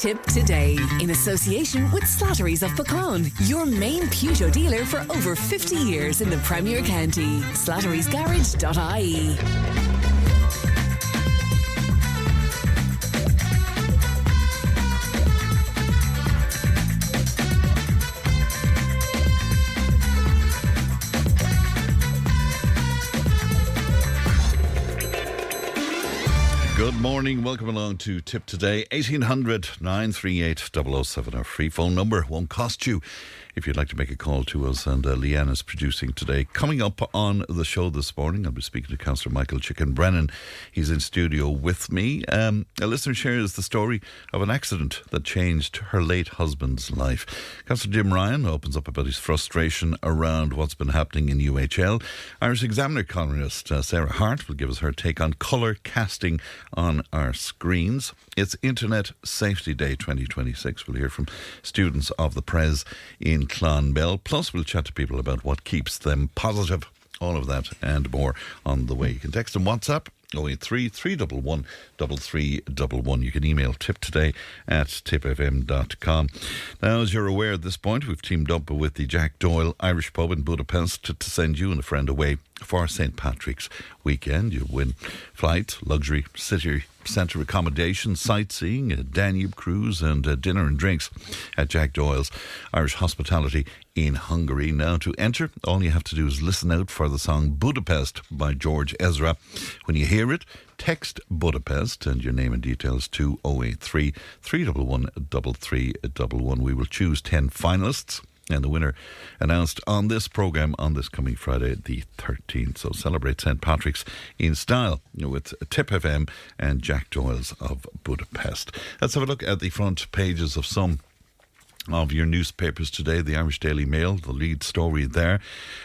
Tipp today in association with Slattery's of Pecan, your main Peugeot dealer for over 50 years in the Premier County. Slattery'sGarage.ie. Good morning, welcome along to Tipp Today. 1800 938 007, our free phone number. Won't cost you if you'd like to make a call to us, and Leanne is producing today. Coming up on the show this morning, I'll be speaking to Cllr Michael Chicken Brennan. He's in studio with me. A listener shares the story of an accident that changed her late husband's life. Councillor Jim Ryan opens up about his frustration around what's been happening in UHL. Irish Examiner columnist Sarah Hart will give us her take on colour casting on our screens. It's Internet Safety Day 2026. We'll hear from students of the Pres in Clonbell. Plus, we'll chat to people about what keeps them positive. All of that and more on the way. You can text and WhatsApp 083 311 3311. You can email tiptoday@tippfm.com. Now, as you're aware at this point, we've teamed up with the Jack Doyle Irish Pub in Budapest to send you and a friend away for St. Patrick's weekend. You'll win flight, luxury, city centre accommodation, sightseeing, a Danube cruise and dinner and drinks at Jack Doyle's Irish Hospitality in Hungary. Now, to enter, all you have to do is listen out for the song Budapest by George Ezra. When you hear it, text Budapest and your name and details to 083 311 3311. We will choose 10 finalists, and the winner announced on this programme on this coming Friday the 13th. So celebrate St. Patrick's in style with Tipp FM and Jack Doyle's of Budapest. Let's have a look at the front pages of some of your newspapers today. The Irish Daily Mail, the lead story there.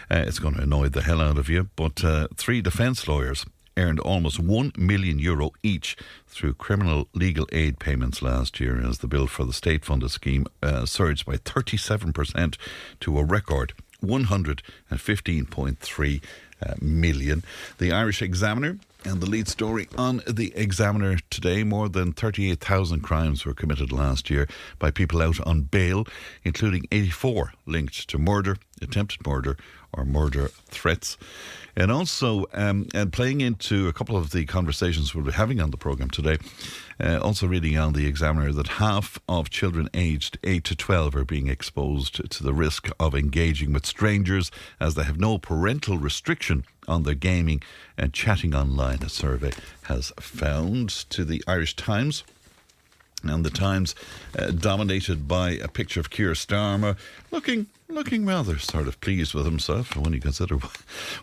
It's going to annoy the hell out of you, but 3 defence lawyers earned almost €1 million each through criminal legal aid payments last year, as the bill for the state-funded scheme surged by 37% to a record $115.3 million. The Irish Examiner, and the lead story on the Examiner today: more than 38,000 crimes were committed last year by people out on bail, including 84 linked to murder, attempted murder or murder threats. And also, and playing into a couple of the conversations we'll be having on the programme today, also reading on the Examiner that half of children aged 8 to 12 are being exposed to the risk of engaging with strangers as they have no parental restriction on their gaming and chatting online, a survey has found. To the Irish Times, and the Times dominated by a picture of Keir Starmer looking rather sort of pleased with himself when you consider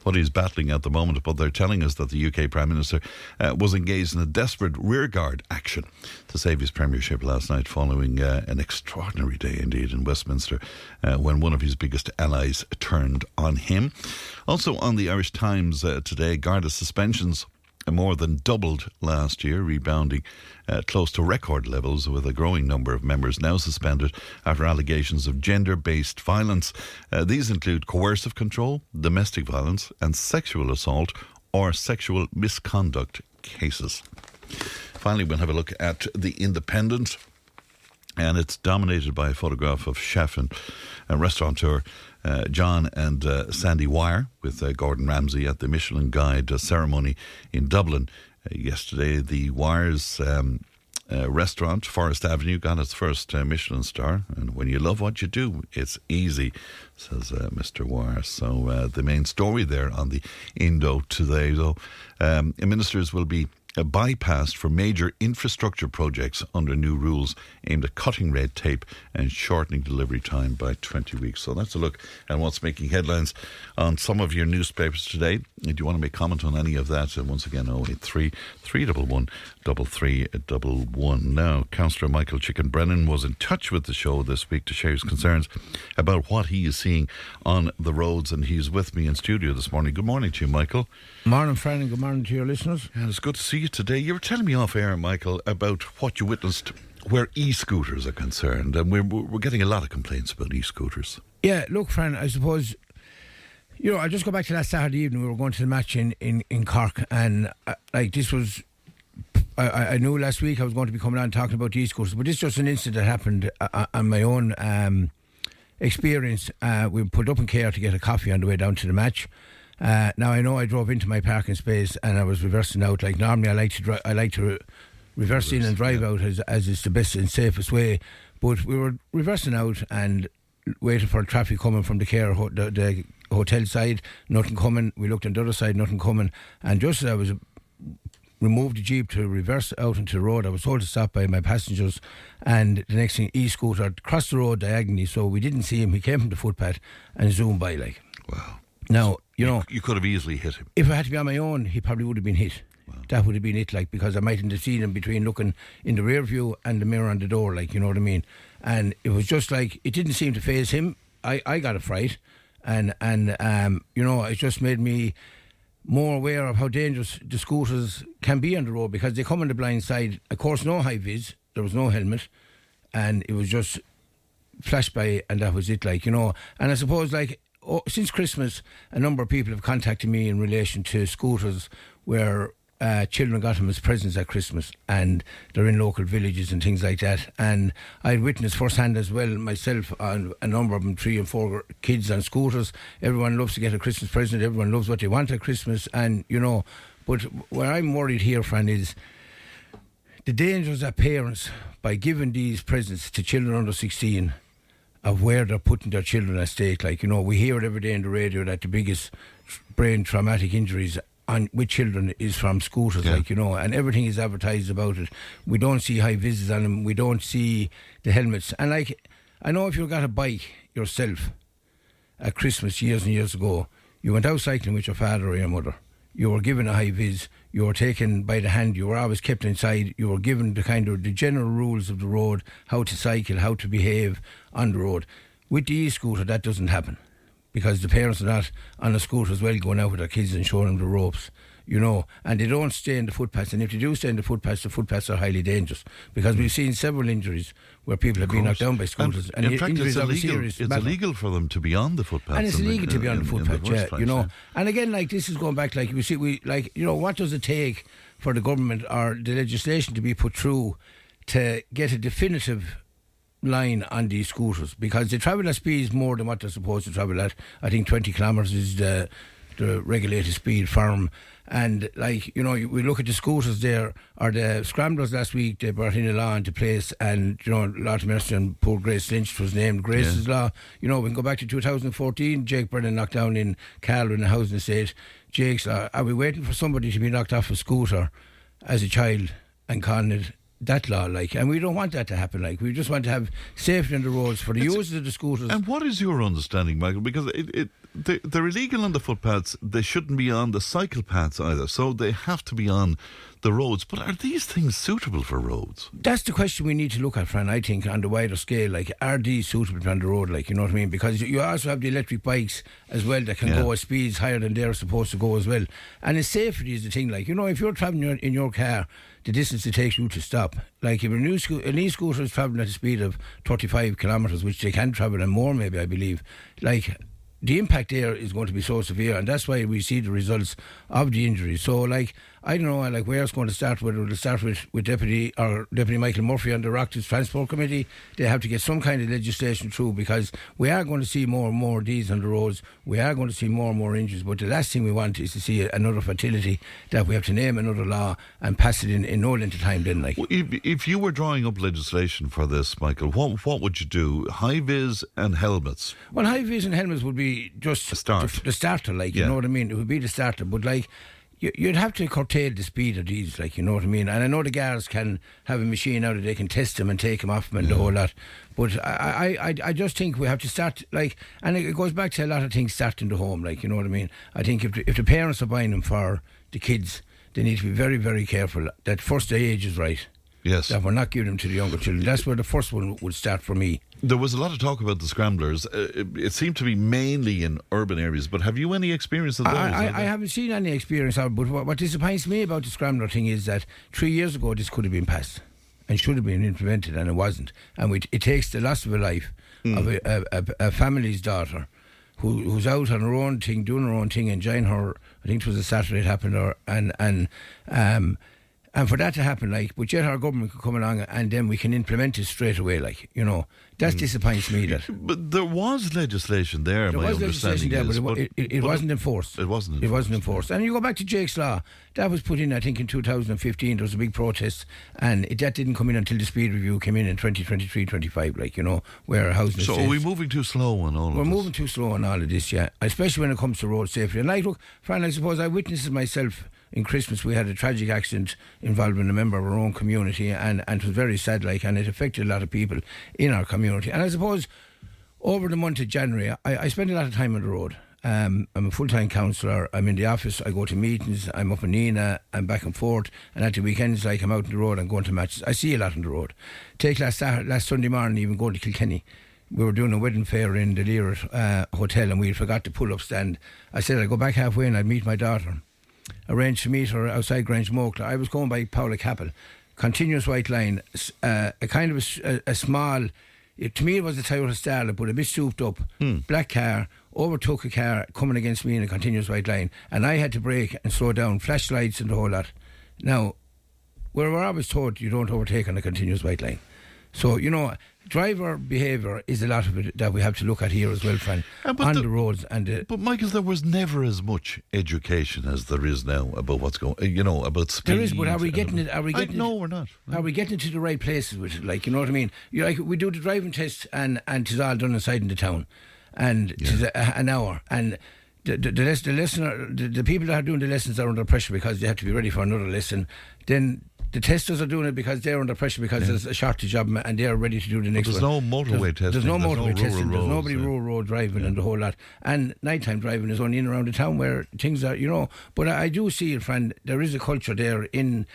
what he's battling at the moment. But they're telling us that the UK Prime Minister was engaged in a desperate rearguard action to save his premiership last night, following an extraordinary day indeed in Westminster when one of his biggest allies turned on him. Also on the Irish Times today, Garda suspensions more than doubled last year, rebounding close to record levels, with a growing number of members now suspended after allegations of gender-based violence. These include coercive control, domestic violence and sexual assault or sexual misconduct cases. Finally, we'll have a look at The Independent, and it's dominated by a photograph of chef and restaurateur John and Sandy Wire with Gordon Ramsay at the Michelin Guide ceremony in Dublin yesterday. The Wires restaurant, Forest Avenue, got its first Michelin star, and when you love what you do, it's easy, says Mr. Wire. So the main story there on the Indo today, though, ministers will be bypassed for major infrastructure projects under new rules aimed at cutting red tape and shortening delivery time by 20 weeks. So that's a look at what's making headlines on some of your newspapers today. Do you want to make comment on any of that? Once again, 083 311 3311. Now, Councillor Michael Chicken Brennan was in touch with the show this week to share his concerns about what he is seeing on the roads, and he's with me in studio this morning. Good morning to you, Michael. Morning, friend, and good morning to your listeners. And it's good to see you today. You were telling me off air, Michael, about what you witnessed where e-scooters are concerned, and we're getting a lot of complaints about e-scooters. Yeah, look, friend, I suppose, I'll just go back to last Saturday evening. We were going to the match in Cork, and this was I knew last week I was going to be coming on talking about these courses, but this is just an incident that happened on my own experience. We pulled up in Cllr to get a coffee on the way down to the match. Now I know I drove into my parking space and I was reversing out. Like normally I like to reverse in and drive out as is the best and safest way. But we were reversing out and waiting for traffic coming from the Cllr the hotel side. Nothing coming. We looked on the other side, nothing coming. And just as I was removed the Jeep to reverse out into the road, I was told to stop by my passengers, and the next thing, e-scooter crossed the road diagonally, so we didn't see him. He came from the footpath and zoomed by like. Wow. Now, you could have easily hit him. If I had to be on my own, he probably would have been hit. Wow. That would have been it, like, because I mightn't have seen him between looking in the rear view and the mirror on the door, like, you know what I mean? And it was just like, it didn't seem to faze him. I got a fright, and it just made me more aware of how dangerous the scooters can be on the road, because they come on the blind side. Of course, no high vis, there was no helmet, and it was just flashed by, and that was it, like, you know. And I suppose, like, since Christmas, a number of people have contacted me in relation to scooters where children got them as presents at Christmas, and they're in local villages and things like that. And I witnessed firsthand as well myself on a number of them, 3 and 4 kids on scooters. Everyone loves to get a Christmas present, everyone loves what they want at Christmas, and you know. But where I'm worried here, Fran, is the dangers that parents, by giving these presents to children under 16, of where they're putting their children at stake. Like, you know, we hear it every day in the radio that the biggest brain traumatic injuries with children is from scooters, like, you know, and everything is advertised about it. We don't see high vises on them, we don't see the helmets. And like, I know if you got a bike yourself at Christmas years and years ago, you went out cycling with your father or your mother, you were given a high vis, you were taken by the hand, you were always kept inside, you were given the kind of the general rules of the road, how to cycle, how to behave on the road. With the e-scooter, that doesn't happen, because the parents are not on a scooter as well, going out with their kids and showing them the ropes, you know, and they don't stay in the footpaths. And if they do stay in the footpaths are highly dangerous, because we've seen several injuries where people have been knocked down by scooters. And in fact, injuries it's illegal for them to be on the footpaths. And it's illegal to be on the footpath, place, you know. And again, like, this is going back, like, what does it take for the government or the legislation to be put through to get a definitive line on these scooters, because they travel at speeds more than what they're supposed to travel at. I think 20 kilometres is the regulated speed for them. And, like, you know, we look at the scooters there, or the scramblers last week, they brought in a law into place, and, you know, Lord Mercy and poor Grace Lynch was named Grace's law. You know, we can go back to 2014, Jake Brennan knocked down in Cllr in the housing estate. Jake's law. Are we waiting for somebody to be knocked off a scooter as a child and calling it that law, like? And we don't want that to happen, like. We just want to have safety on the roads for the users of the scooters. And what is your understanding, Michael? Because they're illegal on the footpaths, they shouldn't be on the cycle paths either, so they have to be on the roads. But are these things suitable for roads? That's the question we need to look at, Fran, I think, on the wider scale. Like, are these suitable on the road, like, you know what I mean? Because you also have the electric bikes as well that can go at speeds higher than they're supposed to go as well. And the safety is the thing, like, you know, if you're travelling in your car, the distance it takes you to stop. Like, if an e-scooter is travelling at a speed of 35 kilometres, which they can travel, and more maybe, I believe, like, the impact there is going to be so severe, and that's why we see the results of the injuries. So, like, I don't know, like, where it's going to start with. It'll start with Deputy Michael Murphy on the Rocklands Transport Committee. They have to get some kind of legislation through, because we are going to see more and more of these on the roads. We are going to see more and more injuries. But the last thing we want is to see another fatality, that we have to name another law and pass it in no length of time then, like. Well, if you were drawing up legislation for this, Michael, what would you do? High vis and helmets? Well, high vis and helmets would be just the starter, like, you know what I mean? It would be the starter, but, like, you'd have to curtail the speed of these, like, you know what I mean? And I know the guards can have a machine out that they can test them and take them off them and the whole lot. But I just think we have to start, like, and it goes back to a lot of things starting the home, like, you know what I mean? I think if the parents are buying them for the kids, they need to be very, very careful that first the age is right. Yes. That we're not giving them to the younger children. That's where the first one would start for me. There was a lot of talk about the scramblers. It seemed to be mainly in urban areas, but have you any experience of those? I haven't seen any experience of it, but what disappoints me about the scrambler thing is that 3 years ago this could have been passed and should have been implemented, and it wasn't. And it takes the loss of a life of a family's daughter who's out on her own thing, doing her own thing, enjoying her. I think it was a Saturday it happened, And for that to happen, like, but yet our government could come along and then we can implement it straight away, like, you know. That disappoints me. That. But there was legislation there, There my was legislation there, understanding but it wasn't enforced. It wasn't enforced. It wasn't enforced. And you go back to Jake's Law, that was put in, I think, in 2015. There was a big protest, and that didn't come in until the speed review came in 2023-25, like, you know, where housing. So are we moving too slow on all of this? We're moving too slow on all of this, yeah. Especially when it comes to road safety. And like, look, Fran, I suppose I witnessed it myself. In Christmas, we had a tragic accident involving a member of our own community, and it was very sad, like, and it affected a lot of people in our community. And I suppose over the month of January, I spend a lot of time on the road. I'm a full-time counsellor. I'm in the office. I go to meetings. I'm up in Nina. I'm back and forth. And at the weekends, like, I'm out on the road and going to matches. I see a lot on the road. Take last Sunday morning, even going to Kilkenny. We were doing a wedding fair in the Cllr Hotel, and we forgot the pull-up stand. I said I'd go back halfway and I'd meet my daughter. Arranged to meet her outside Grange Mokla. I was going by Paula Capel. Continuous white line, a kind of a small, to me it was a Toyota Starlet, but a bit souped up, black car, overtook a car coming against me in a continuous white line, and I had to brake and slow down, flashlights and the whole lot. Now, we're always told you don't overtake on a continuous white line. So, you know, driver behaviour is a lot of it that we have to look at here as well, Fran, on the roads. But Michael, there was never as much education as there is now about what's going, you know, about speed. There is, but are we getting it? No, we're not. Are we getting to the right places with it? Like, you know what I mean? You like, we do the driving test, and it's all done inside in the town, and it's an hour, and the people that are doing the lessons are under pressure because they have to be ready for another lesson. Then the testers are doing it because they're under pressure because there's a shortage of them and they're ready to do the next one. There's no motorway testing. There's no motorway testing. There's nobody rural road driving and the whole lot. And nighttime driving is only in around the town where things are, you know. But I do see it, friend. There is a culture there in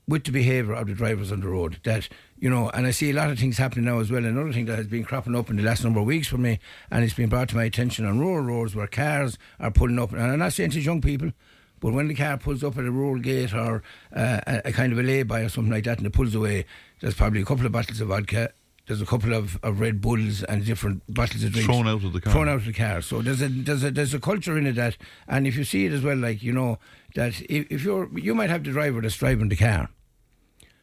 with the behaviour of the drivers on the road that, you know, and I see a lot of things happening now as well. Another thing that has been cropping up in the last number of weeks for me, and it's been brought to my attention on rural roads where cars are pulling up, and I'm not saying to young people, but when the car pulls up at a rural gate or a kind of a lay-by or something like that and it pulls away, there's probably a couple of bottles of vodka, there's a couple of Red Bulls and different bottles of drinks thrown out of the car. So there's a culture in it that, and if you see it as well, like, you know, that if you might have the driver that's driving the car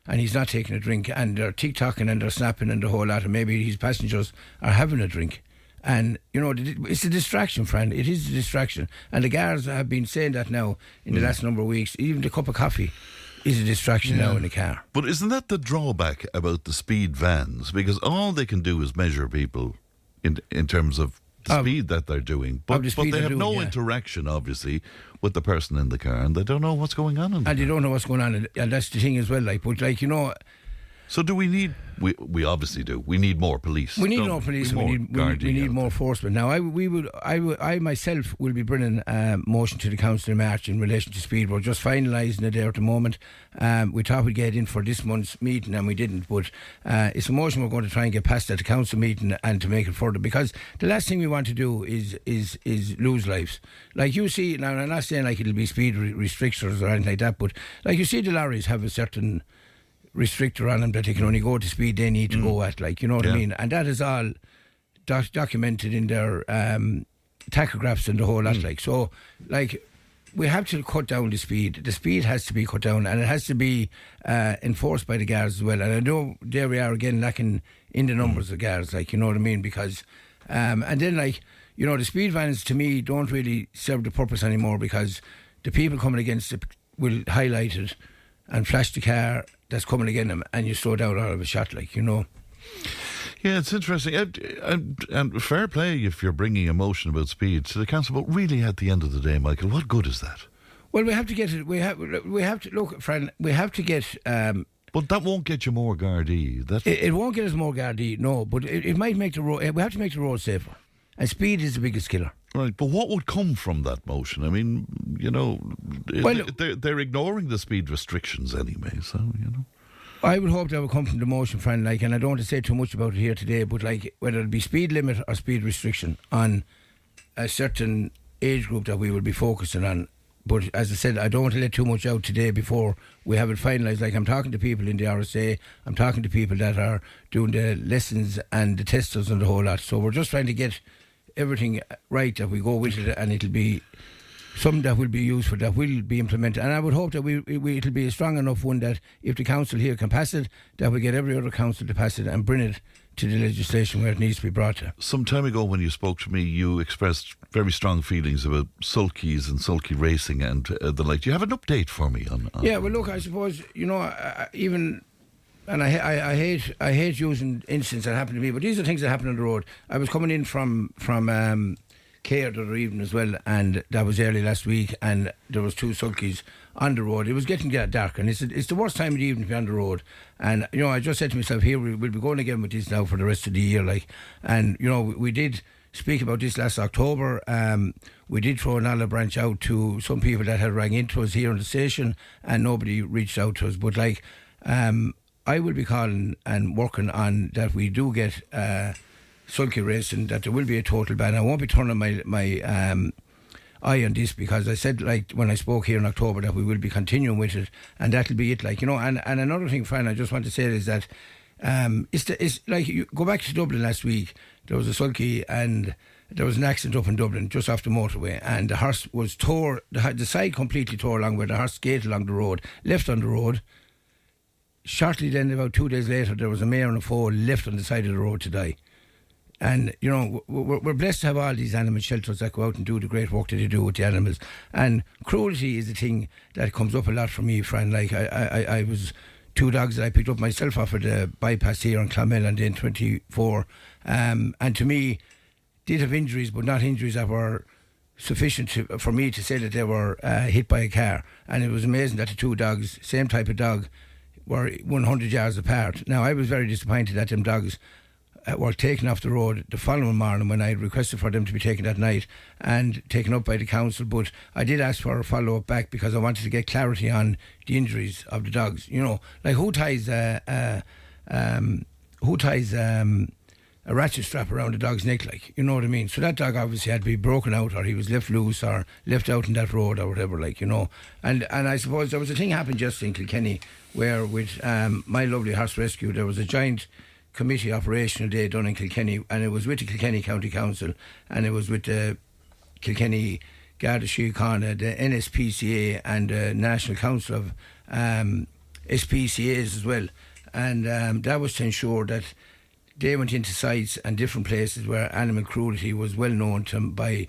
and he's not taking a drink and they're tick-tocking and they're snapping and the whole lot, and maybe his passengers are having a drink. And, you know, it's a distraction, friend. It is a distraction. And the guards have been saying that now in the last number of weeks. Even the cup of coffee is a distraction now in the car. But isn't that the drawback about the speed vans? Because all they can do is measure people in terms of the speed that they're doing. But they have no interaction, obviously, with the person in the car. And they don't know what's going on in the car. They don't know what's going on. And that's the thing as well. Like, but, like, you know... So do we need... We obviously do. We need more police. We need more police. We need more enforcement. Now, I myself will be bringing a motion to the council in March in relation to speed. We're just finalising it there at the moment. We thought we'd get in for this month's meeting and we didn't. But it's a motion we're going to try and get passed at the council meeting and to make it further. Because the last thing we want to do is lose lives. Like you see, now I'm not saying like it'll be speed restrictions or anything like that, but like you see the lorries have a certain restrictor on them that they can only go to speed they need to go at, like, you know what I mean? And that is all documented in their tachographs and the whole lot, like. So, like, we have to cut down the speed. The speed has to be cut down and it has to be enforced by the guards as well. And I know there we are again lacking in the numbers of guards, like, you know what I mean? Because, and then, like, you know, the speed vans to me don't really serve the purpose anymore because the people coming against it will highlight it and flash the car that's coming against them, and you slow down out of a shot, like, you know. Yeah, it's interesting. And fair play if you're bringing a motion about speed to the council, but really at the end of the day, Michael, what good is that? Well, we have to get it. We have to look, friend. We have to get. But that won't get you more Gardaí. It won't get us more Gardaí, no. But it might make the road. We have to make the road safer, and speed is the biggest killer. Right, but what would come from that motion? I mean, you know, they're ignoring the speed restrictions anyway, so, you know. I would hope that would come from the motion, friend, like, and I don't want to say too much about it here today, but, like, whether it be speed limit or speed restriction on a certain age group that we will be focusing on. But as I said, I don't want to let too much out today before we have it finalised. Like, I'm talking to people in the RSA, I'm talking to people that are doing the lessons and the testers and the whole lot. So we're just trying to get everything right that we go with it, and it'll be something that will be useful, that will be implemented. And I would hope that it'll be a strong enough one that if the council here can pass it, that we get every other council to pass it and bring it to the legislation where it needs to be brought to. Some time ago when you spoke to me, you expressed very strong feelings about sulkies and sulky racing and the like. Do you have an update for me on Yeah, well, look, I suppose, and I hate using incidents that happen to me, but these are things that happen on the road. I was coming in from Cllr the other evening as well, and that was early last week, and there was 2 sulkies on the road. It was getting dark, and it's the worst time of the evening to be on the road. And I just said to myself, here we'll be going again with this now for the rest of the year, and we did speak about this last October. We did throw an olive branch out to some people that had rang into us here on the station, and nobody reached out to us. But I will be calling and working on that we do get sulky racing, that there will be a total ban. I won't be turning my eye on this, because I said, when I spoke here in October, that we will be continuing with it, and that'll be it. And another thing, Fran, I just want to say is that it's like, you go back to Dublin last week, there was a sulky and there was an accident up in Dublin just off the motorway, and the horse was tore, the side completely tore along where the horse skated along the road, left on the road. Shortly then, about 2 days later, there was a mare and a foal left on the side of the road to die. And, we're blessed to have all these animal shelters that go out and do the great work that they do with the animals. And cruelty is a thing that comes up a lot for me, Fran. I was 2 dogs that I picked up myself off of the bypass here on Clonmel on day 24. And to me, did have injuries, but not injuries that were sufficient for me to say that they were hit by a car. And it was amazing that the 2 dogs, same type of dog, were 100 yards apart. Now, I was very disappointed that them dogs were taken off the road the following morning when I had requested for them to be taken that night and taken up by the council. But I did ask for a follow-up back because I wanted to get clarity on the injuries of the dogs. Who ties a ratchet strap around a dog's neck, you know what I mean? So that dog obviously had to be broken out, or he was left loose, or left out in that road, or whatever, And I suppose there was a thing happened just in Kilkenny where with my lovely horse rescue, there was a giant committee operational day done in Kilkenny, and it was with the Kilkenny County Council, and it was with the Kilkenny Garda Síochána, the NSPCA, and the National Council of SPCAs as well. And that was to ensure that they went into sites and different places where animal cruelty was well known to by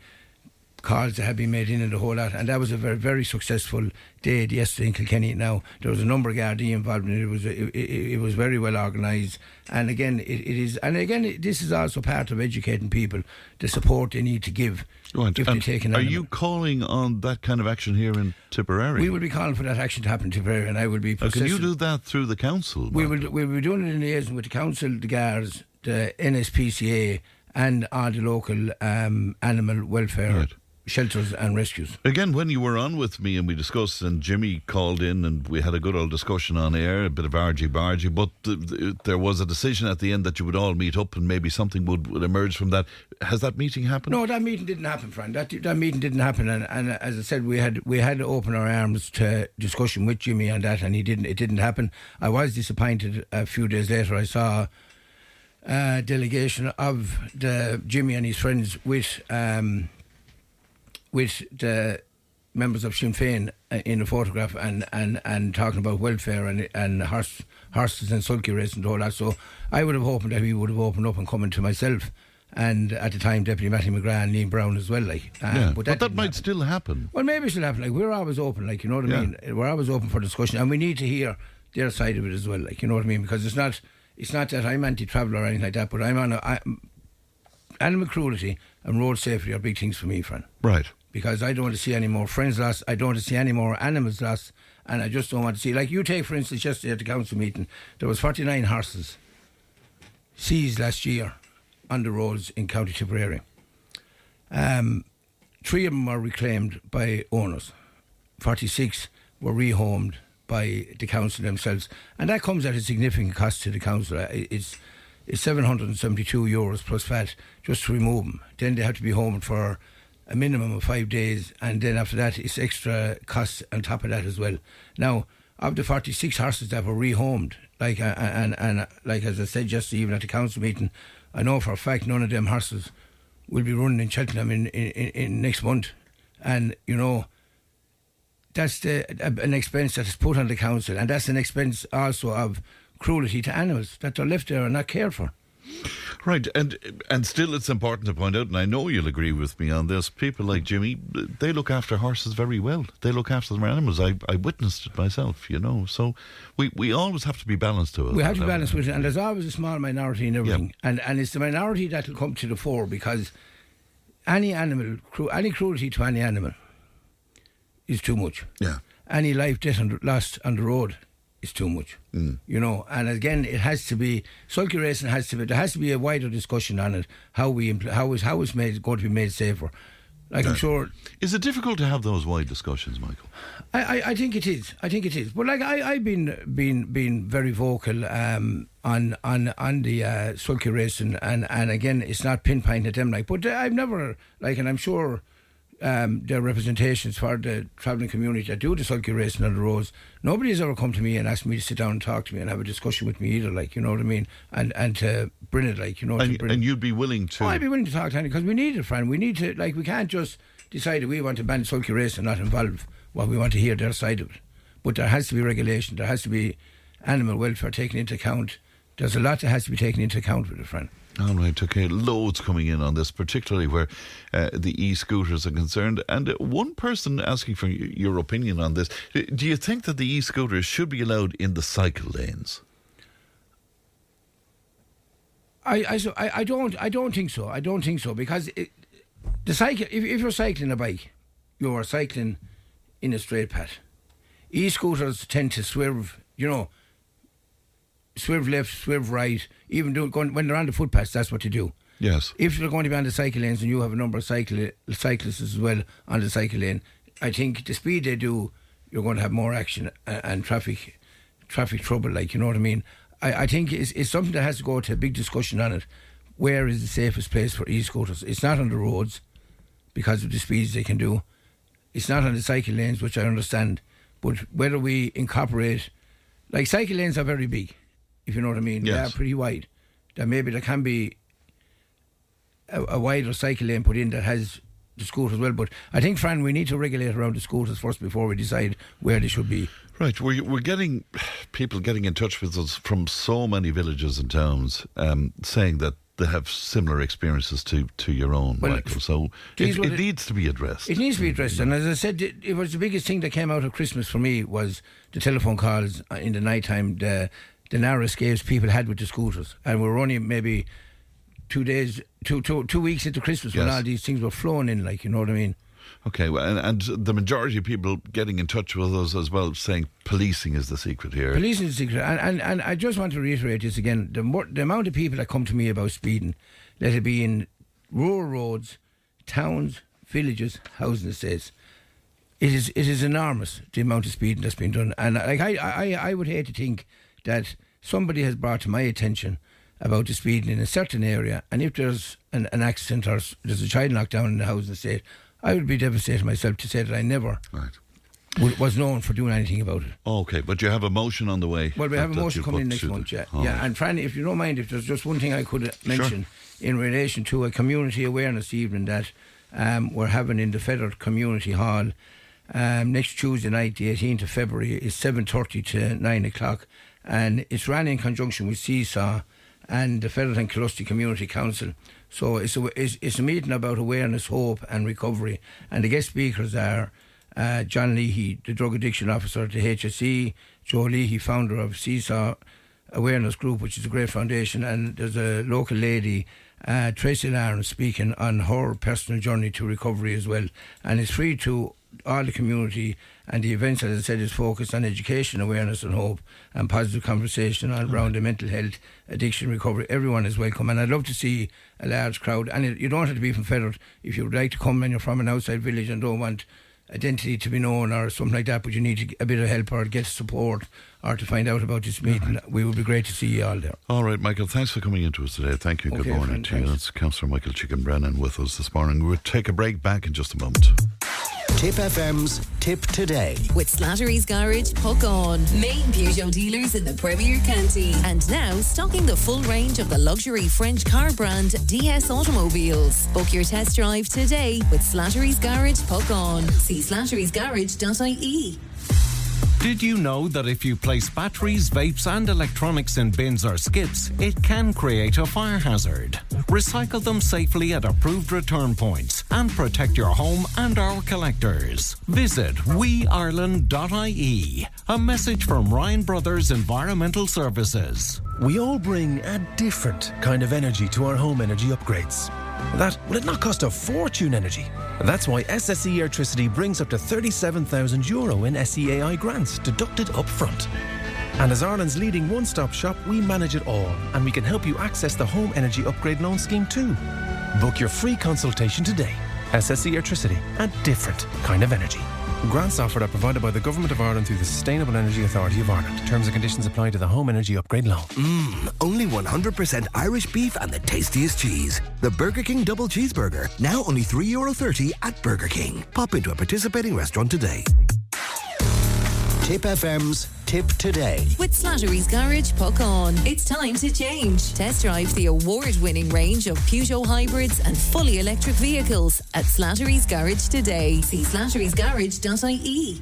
calls that had been made in and the whole lot, and that was a very, very successful day yesterday in Kilkenny. Now, there was a number of Gardaí involved in it. It was very well organised, and again, this is also part of educating people the support they need to give if they take an animal. Are you calling on that kind of action here in Tipperary? We will be calling for that action to happen in Tipperary, and I will be Can you do that through the council? We'll be doing it in liaison with the council, the guards, the NSPCA, and all the local animal welfare shelters and rescues. Again, when you were on with me and we discussed, and Jimmy called in and we had a good old discussion on air, a bit of argy-bargy, but there was a decision at the end that you would all meet up and maybe something would emerge from that. Has that meeting happened? No, that meeting didn't happen, Fran. That meeting didn't happen, and as I said, we had to open our arms to discussion with Jimmy on that, and it didn't happen. I was disappointed. A few days later, I saw a delegation of Jimmy and his friends with the members of Sinn Féin in a photograph and talking about welfare and horses and sulky racing and all that. So I would have hoped that he would have opened up and come to myself, and at the time Deputy Matthew McGrath and Liam Brown as well. But that might still happen. Well, maybe it'll happen. We're always open, you know what I mean? We're always open for discussion, and we need to hear their side of it as well, you know what I mean? Because it's not that I'm anti-travel or anything like that, but I'm on animal cruelty and road safety are big things for me, Fran. Right. Because I don't want to see any more friends lost, I don't want to see any more animals lost, and I just don't want to see, you take for instance yesterday at the council meeting, there was 49 horses seized last year on the roads in County Tipperary. 3 of them were reclaimed by owners, 46 were rehomed by the council themselves, and that comes at a significant cost to the council. It's €772 plus VAT just to remove them. Then they have to be homed for a minimum of 5 days, and then after that it's extra costs on top of that as well. Now, of the 46 horses that were rehomed, and as I said just even at the council meeting, I know for a fact none of them horses will be running in Cheltenham in next month. And, that's an expense that is put on the council, and that's an expense also of cruelty to animals that are left there and not cared for. Right, and still it's important to point out, and I know you'll agree with me on this, people like Jimmy, they look after horses very well. They look after their animals. I witnessed it myself, So we always have to be balanced to it. We have to be balanced with it, and there's always a small minority in everything. Yeah. And it's the minority that will come to the fore, because any cruelty to any animal is too much. Yeah. Any life, death lost on the road is too much. And again, it has to be, sulky racing there has to be a wider discussion on it, how it's going to be made safer. I'm sure. Is it difficult to have those wide discussions, Michael? I think it is. But I've been very vocal on the sulky racing, and again, it's not pinpointing at them but I've never and I'm sure there are representations for the travelling community that do the sulky racing on the roads. Nobody has ever come to me and asked me to sit down and talk to me and have a discussion with me either, you know what I mean? And to bring it, And you'd be willing to... I'd be willing to talk to him, because we need it, friend. We need to, we can't just decide that we want to ban sulky racing and not involve what we want to hear their side of it. But there has to be regulation. There has to be animal welfare taken into account. There's a lot that has to be taken into account with it, friend. All right, okay. Loads coming in on this, particularly where the e-scooters are concerned. And one person asking for your opinion on this. Do you think that the e-scooters should be allowed in the cycle lanes? I don't think so. I don't think so, because if you're cycling a bike, you are cycling in a straight path. E-scooters tend to swerve, swerve left, swerve right, even when they're on the footpaths, that's what you do. Yes. If they're going to be on the cycle lanes and you have a number of cyclists as well on the cycle lane, I think the speed they do, you're going to have more action and traffic trouble, you know what I mean? I think it's something that has to go to a big discussion on it. Where is the safest place for e-scooters? It's not on the roads because of the speeds they can do. It's not on the cycle lanes, which I understand. But whether we incorporate... cycle lanes are very big, if you know what I mean. Yes. They are pretty wide. There can be a wider cycle lane put in that has the scooters as well. But I think, Fran, we need to regulate around the scooters first before we decide where they should be. Right, we're getting people getting in touch with us from so many villages and towns saying that they have similar experiences to your own, Michael. So it needs to be addressed. It needs to be addressed. And as I said, it was the biggest thing that came out of Christmas for me was the telephone calls in the night time, the narrow escapes people had with the scooters. And we were only maybe 2 weeks into Christmas when all these things were flowing in, you know what I mean? Okay, well, and the majority of people getting in touch with us as well, saying policing is the secret here. Policing is the secret. And I just want to reiterate this again. The amount of people that come to me about speeding, let it be in rural roads, towns, villages, housing estates, it is enormous, the amount of speeding that's been done. And I would hate to think that somebody has brought to my attention about the speeding in a certain area, and if there's an accident or there's a child knocked down in the housing estate, I would be devastated myself to say that I never was known for doing anything about it. Okay, but you have a motion on the way. Well, we have a motion coming in next month, yeah. And Fran, if you don't mind, if there's just one thing I could mention in relation to a community awareness evening that we're having in the Feathered Community Hall next Tuesday night, the 18th of February, is 7:30 to 9 o'clock, and it's run in conjunction with Seesaw and the Feathered and Cllr Community Council. So it's a meeting about awareness, hope and recovery. And the guest speakers are John Leahy, the Drug Addiction Officer at the HSE, Joe Leahy, founder of Seesaw Awareness Group, which is a great foundation, and there's a local lady, Tracy Lawrence, speaking on her personal journey to recovery as well. And it's free to all the community, and the events, as I said, is focused on education, awareness and hope and positive conversation around the mental health, addiction recovery. Everyone is welcome, and I'd love to see a large crowd. And you don't have to be from Feathered. If you would like to come and you're from an outside village and don't want identity to be known or something like that, but you need a bit of help or get support or to find out about this meeting, we would be great to see you all there. All right, Michael, thanks for coming into us today. Thank you. Good morning to you. That's Cllr Michael Chicken Brennan with us this morning. We'll take a break, back in just a moment. Tipp FM's Tipp Today. With Slattery's Garage, Puck On. Main Peugeot dealers in the Premier County. And now stocking the full range of the luxury French car brand DS automobiles. Book your test drive today with Slattery's Garage, Puck On. See slatterysgarage.ie. Did you know that if you place batteries, vapes and electronics in bins or skips, it can create a fire hazard? Recycle them safely at approved return points and protect your home and our collectors. Visit weireland.ie. A message from Ryan Brothers Environmental Services. We all bring a different kind of energy to our home energy upgrades. Will it not cost a fortune energy? That's why SSE Electricity brings up to €37,000 in SEAI grants deducted up front. And as Ireland's leading one-stop shop, we manage it all, and we can help you access the Home Energy Upgrade Loan Scheme too. Book your free consultation today. SSE Electricity, a different kind of energy. Grants offered are provided by the Government of Ireland through the Sustainable Energy Authority of Ireland. Terms and conditions apply to the Home Energy Upgrade Loan. Only 100% Irish beef and the tastiest cheese. The Burger King Double Cheeseburger, now only €3.30 at Burger King. Pop into a participating restaurant today. Tipp FM's Tipp Today. With Slattery's Garage, Puck On. It's time to change. Test drive the award-winning range of Peugeot hybrids and fully electric vehicles at Slattery's Garage today. See slatterysgarage.ie.